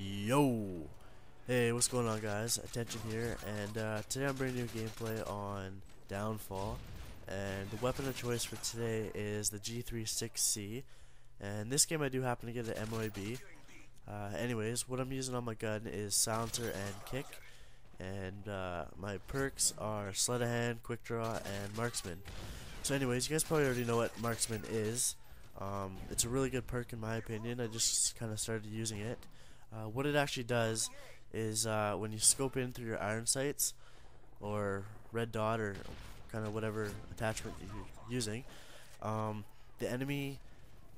Yo! Hey, what's going on, guys? Attention here, and today I'm bringing you gameplay on Downfall, and the weapon of choice for today is the G36C, and this game I do happen to get at MW3. Anyways, what I'm using on my gun is silencer and kick, and my perks are sleight of hand, quick draw, and marksman. So anyways, you guys probably already know what marksman is. It's a really good perk in my opinion. I just kind of started using it. What it actually does is when you scope in through your iron sights or red dot or kind of whatever attachment you're using, the enemy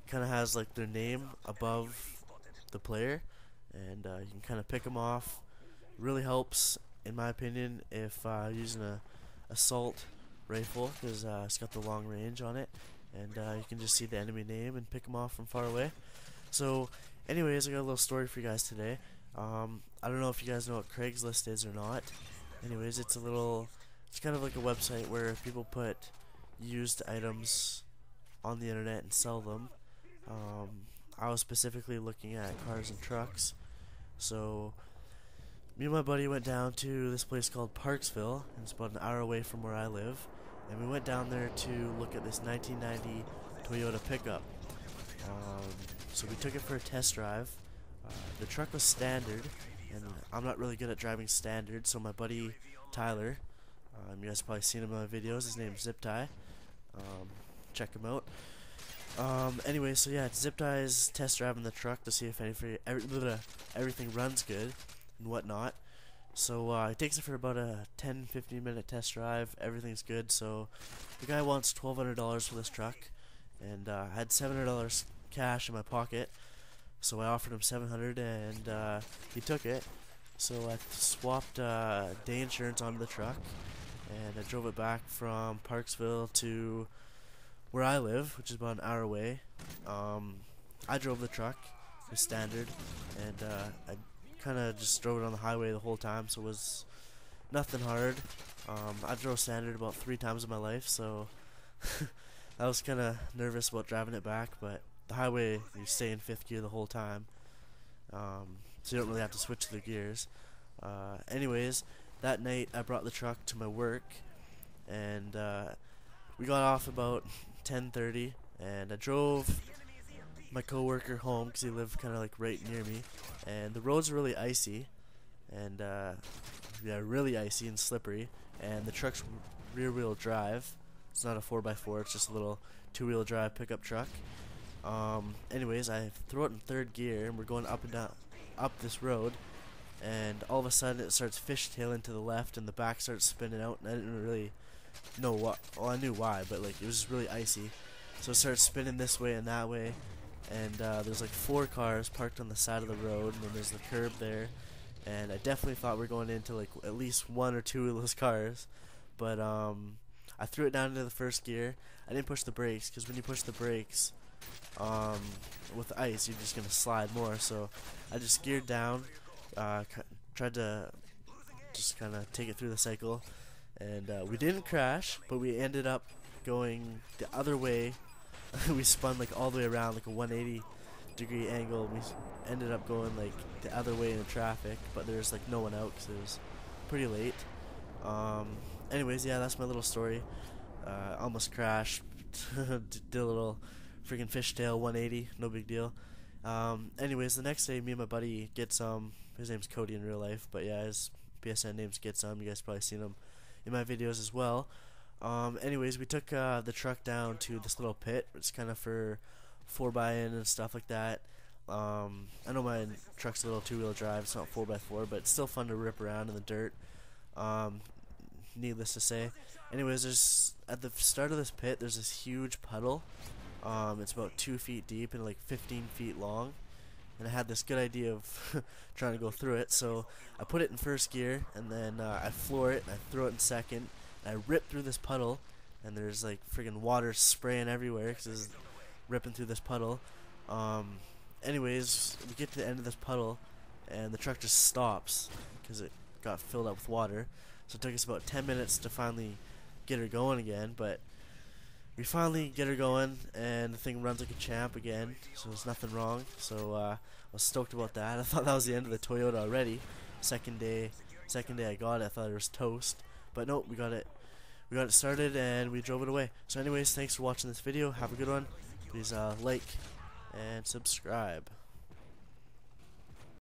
kind of has like their name above the player, and you can kind of pick them off. Really helps in my opinion if using a assault rifle, because it's got the long range on it, and you can just see the enemy name and pick them off from far away. So anyways, I got a little story for you guys today. I don't know if you guys know what Craigslist is or not. Anyways, it's kind of like a website where people put used items on the internet and sell them. I was specifically looking at cars and trucks. So me and my buddy went down to this place called Parksville, and it's about an hour away from where I live. And we went down there to look at this 1990 Toyota pickup. So we took it for a test drive. The truck was standard, and I'm not really good at driving standard, so my buddy Tyler, you guys have probably seen him in my videos, his name's Zip Tie. Check him out. Anyway, so yeah, it's Zip Tie's test driving the truck to see if everything runs good and whatnot. So he takes it for about a 10-15 minute test drive. Everything's good. So the guy wants $1,200 for this truck, and I had $700 cash in my pocket. So I offered him $700, and he took it. So I swapped day insurance onto the truck, and I drove it back from Parksville to where I live, which is about an hour away. I drove the truck, the standard, and I kind of just drove it on the highway the whole time, so it was nothing hard. I drove standard about 3 times in my life, so I was kind of nervous about driving it back, but the highway, you stay in 5th gear the whole time, so you don't really have to switch the gears. Anyways, that night I brought the truck to my work, and we got off about 10:30, and I drove my coworker home because he lived kind of like right near me, and the roads are really icy, and yeah, really icy and slippery, and the truck's rear-wheel drive. It's not a 4x4, it's just a little 2-wheel drive pickup truck. Anyways, I throw it in 3rd gear, and we're going up and down up this road, and all of a sudden it starts fishtailing to the left, and the back starts spinning out, and I didn't really know what. Well, I knew why, but like it was just really icy, so it starts spinning this way and that way, and there's like 4 cars parked on the side of the road, and then there's the curb there, and I definitely thought we were going into like at least 1 or 2 of those cars, but I threw it down into the 1st gear. I didn't push the brakes, because when you push the brakes with the ice, you're just gonna slide more. So I just geared down, tried to just kind of take it through the cycle, and we didn't crash, but we ended up going the other way. We spun like all the way around, like a 180-degree angle. We ended up going like the other way in the traffic, but there's like no one out because it was pretty late. Anyways, yeah, that's my little story. Almost crashed. Did a little freaking fishtail 180, no big deal. Anyways, the next day, me and my buddy get some. His name's Cody in real life, but yeah, his PSN name's Get Some. You guys probably seen him in my videos as well. Anyways, we took the truck down to this little pit. It's kind of for 4x-in and stuff like that. I know my truck's a little 2-wheel drive. It's not 4x4, but it's still fun to rip around in the dirt. Needless to say. Anyways, there's at the start of this pit, there's this huge puddle. It's about 2 feet deep and like 15 feet long, and I had this good idea of trying to go through it, so I put it in 1st gear, and then I floor it, and I throw it in 2nd, and I rip through this puddle, and there's like friggin' water spraying everywhere because it's ripping through this puddle. Anyways, we get to the end of this puddle, and the truck just stops because it got filled up with water. So it took us about 10 minutes to finally get her going again, but we finally get her going, and the thing runs like a champ again, so there's nothing wrong. So I was stoked about that. I thought that was the end of the Toyota already. Second day I got it, I thought it was toast, but nope, we got it started and we drove it away. So anyways, thanks for watching this video. Have a good one. Please like and subscribe.